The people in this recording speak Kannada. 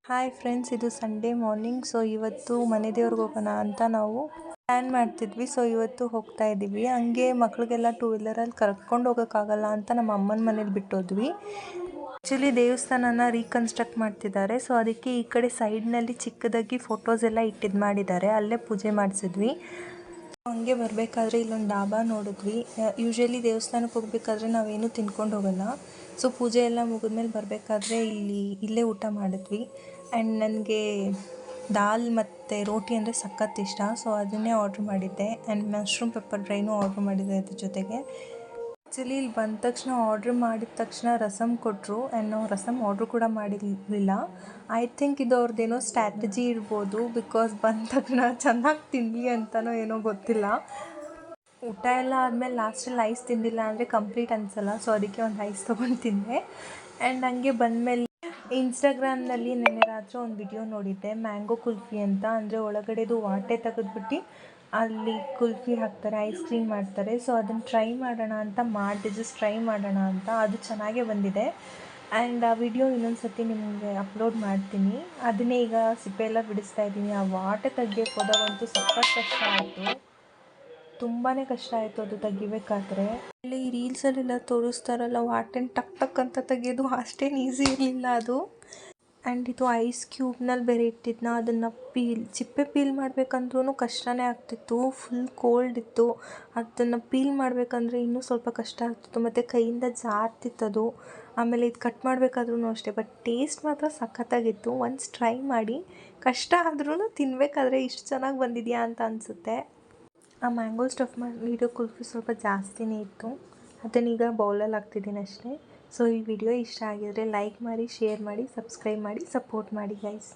ಹಾಯ್ ಫ್ರೆಂಡ್ಸ್, ಇದು ಸಂಡೇ ಮಾರ್ನಿಂಗ್. ಸೊ ಇವತ್ತು ಮನೆ ದೇವ್ರಿಗೆ ಹೋಗೋಣ ಅಂತ ನಾವು ಪ್ಲ್ಯಾನ್ ಮಾಡ್ತಿದ್ವಿ. ಸೊ ಇವತ್ತು ಹೋಗ್ತಾ ಇದ್ದೀವಿ. ಹಂಗೆ ಮಕ್ಕಳಿಗೆಲ್ಲ ಟೂ ವೀಲರಲ್ಲಿ ಕರ್ಕೊಂಡು ಹೋಗೋಕ್ಕಾಗಲ್ಲ ಅಂತ ನಮ್ಮ ಅಮ್ಮನ ಮನೇಲಿ ಬಿಟ್ಟೋದ್ವಿ. ಆ್ಯಕ್ಚುಲಿ ದೇವಸ್ಥಾನನ ರೀಕನ್ಸ್ಟ್ರಕ್ಟ್ ಮಾಡ್ತಿದ್ದಾರೆ. ಸೊ ಅದಕ್ಕೆ ಈ ಕಡೆ ಸೈಡ್ನಲ್ಲಿ ಚಿಕ್ಕದಾಗಿ ಫೋಟೋಸ್ ಎಲ್ಲ ಇಟ್ಟಿದ್ದು ಮಾಡಿದ್ದಾರೆ. ಅಲ್ಲೇ ಪೂಜೆ ಮಾಡಿಸಿದ್ವಿ. ಹಂಗೆ ಬರಬೇಕಾದ್ರೆ ಇಲ್ಲೊಂದು ಡಾಬಾ ನೋಡಿದ್ವಿ. ಯೂಶ್ವಲಿ ದೇವಸ್ಥಾನಕ್ಕೆ ಹೋಗಬೇಕಾದ್ರೆ ನಾವೇನು ತಿನ್ಕೊಂಡು ಹೋಗಲ್ಲ. ಸೊ ಪೂಜೆ ಎಲ್ಲ ಮುಗಿದ್ಮೇಲೆ ಬರಬೇಕಾದ್ರೆ ಇಲ್ಲೇ ಊಟ ಮಾಡಿದ್ವಿ. ಆ್ಯಂಡ್ ನನಗೆ ದಾಲ್ ಮತ್ತು ರೋಟಿ ಅಂದರೆ ಸಖತ್ ಇಷ್ಟ. ಸೊ ಅದನ್ನೇ ಆರ್ಡ್ರ್ ಮಾಡಿದ್ದೆ. ಆ್ಯಂಡ್ ಮಶ್ರೂಮ್ ಪೆಪ್ಪರ್ ಡ್ರೈನೂ ಆರ್ಡ್ರ್ ಮಾಡಿದ್ದೆ ಅದ್ರ ಜೊತೆಗೆ. ಆ್ಯಕ್ಚುಲಿ ಇಲ್ಲಿ ಬಂದ ತಕ್ಷಣ ಆರ್ಡ್ರ್ ಮಾಡಿದ ತಕ್ಷಣ ರಸಮ್ ಕೊಟ್ಟರು. ಆ್ಯಂಡ್ ನಾವು ರಸಮ್ ಆರ್ಡ್ರ್ ಕೂಡ ಮಾಡಿರಲಿಲ್ಲ. ಐ ಥಿಂಕ್ ಇದು ಅವ್ರದ್ದೇನೋ ಸ್ಟ್ರಾಟಜಿ ಇರ್ಬೋದು. ಬಿಕಾಸ್ ಬಂದ ತಕ್ಷಣ ಚೆನ್ನಾಗಿ ತಿನ್ನಲಿ ಅಂತಲೋ ಏನೋ ಗೊತ್ತಿಲ್ಲ. ಊಟ ಎಲ್ಲ ಆದಮೇಲೆ ಲಾಸ್ಟಲ್ಲಿ ಐಸ್ ತಿಂದಿಲ್ಲ ಅಂದರೆ ಕಂಪ್ಲೀಟ್ ಅನಿಸಲ್ಲ. ಸೊ ಅದಕ್ಕೆ ಒಂದು ಐಸ್ ತೊಗೊಂಡು ತಿಂದೆ. ಆ್ಯಂಡ್ ಹಂಗೆ ಬಂದಮೇಲೆ ಇನ್ಸ್ಟಾಗ್ರಾಮ್ನಲ್ಲಿ ನೆನ್ನೆ ರಾತ್ರಿ ಒಂದು ವಿಡಿಯೋ ನೋಡಿದ್ದೆ, ಮ್ಯಾಂಗೋ ಕುಲ್ಫಿ ಅಂತ. ಅಂದರೆ ಒಳಗಡೆದು ವಾಟೆ ತೆಗೆದುಬಿಟ್ಟು ಅಲ್ಲಿ ಕುಲ್ಫಿ ಹಾಕ್ತಾರೆ, ಐಸ್ ಕ್ರೀಮ್ ಮಾಡ್ತಾರೆ. ಸೊ ಅದನ್ನು ಟ್ರೈ ಮಾಡೋಣ ಅಂತ ಮಾಡಿದೆ, ಜಸ್ಟ್ ಟ್ರೈ ಮಾಡೋಣ ಅಂತ. ಅದು ಚೆನ್ನಾಗೇ ಬಂದಿದೆ. ಆ್ಯಂಡ್ ಆ ವಿಡಿಯೋ ಇನ್ನೊಂದು ಸರ್ತಿ ನಿಮಗೆ ಅಪ್ಲೋಡ್ ಮಾಡ್ತೀನಿ. ಅದನ್ನೇ ಈಗ ಸಿಪ್ಪೆ ಎಲ್ಲ ಬಿಡಿಸ್ತಾ ಇದ್ದೀನಿ. ಆ ವಾಟೆ ತೆಗಿಯೋಕ್ಕೆ ಹೋದಾಗಂತೂ ಸಖತ್ ಕಷ್ಟ ಆಯಿತು. ತುಂಬಾ ಕಷ್ಟ ಆಯಿತು ಅದು ತೆಗಿಬೇಕಾದ್ರೆ. ಇಲ್ಲಿ ಈ ರೀಲ್ಸಲ್ಲೆಲ್ಲ ತೋರಿಸ್ತಾರಲ್ಲ, ವಾಟೆನ ಟಕ್ ಅಂತ ತೆಗೆಯೋದು ಅಷ್ಟೇನು ಈಸಿ ಇರಲಿಲ್ಲ ಅದು. ಆ್ಯಂಡ್ ಇದು ಐಸ್ ಕ್ಯೂಬ್ನಲ್ಲಿ ಬೇರೆ ಇಟ್ಟಿದ್ನ, ಅದನ್ನು ಚಿಪ್ಪೆ ಪೀಲ್ ಮಾಡಬೇಕಂದ್ರೂ ಕಷ್ಟನೇ ಆಗ್ತಿತ್ತು. ಫುಲ್ ಕೋಲ್ಡ್ ಇತ್ತು. ಅದನ್ನು ಪೀಲ್ ಮಾಡಬೇಕಂದ್ರೆ ಇನ್ನೂ ಸ್ವಲ್ಪ ಕಷ್ಟ ಆಗ್ತಿತ್ತು. ಮತ್ತು ಕೈಯಿಂದ ಜಾರ್ತಿತ್ತದು. ಆಮೇಲೆ ಇದು ಕಟ್ ಮಾಡಬೇಕಾದ್ರೂ ಅಷ್ಟೇ. ಬಟ್ ಟೇಸ್ಟ್ ಮಾತ್ರ ಸಖತ್ತಾಗಿತ್ತು. ಒನ್ಸ್ ಟ್ರೈ ಮಾಡಿ. ಕಷ್ಟ ಆದ್ರೂ ತಿನ್ನಬೇಕಾದ್ರೆ ಇಷ್ಟು ಚೆನ್ನಾಗಿ ಬಂದಿದೆಯಾ ಅಂತ ಅನಿಸುತ್ತೆ. ಆ ಮ್ಯಾಂಗೋ ಸ್ಟಫ್ ಮಾಡಿರೋ ಕುಲ್ಫಿ ಸ್ವಲ್ಪ ಜಾಸ್ತಿನೇ ಇತ್ತು. ಅದನ್ನೀಗ ಬೌಲಲ್ಲಿ ಹಾಕ್ತಿದ್ದೀನಿ ಅಷ್ಟೇ. ಸೊ ಈ ವಿಡಿಯೋ ಇಷ್ಟ ಆಗಿದರೆ ಲೈಕ್ ಮಾಡಿ, ಶೇರ್ ಮಾಡಿ, ಸಬ್ಸ್ಕ್ರೈಬ್ ಮಾಡಿ, ಸಪೋರ್ಟ್ ಮಾಡಿ ಗೈಸ್.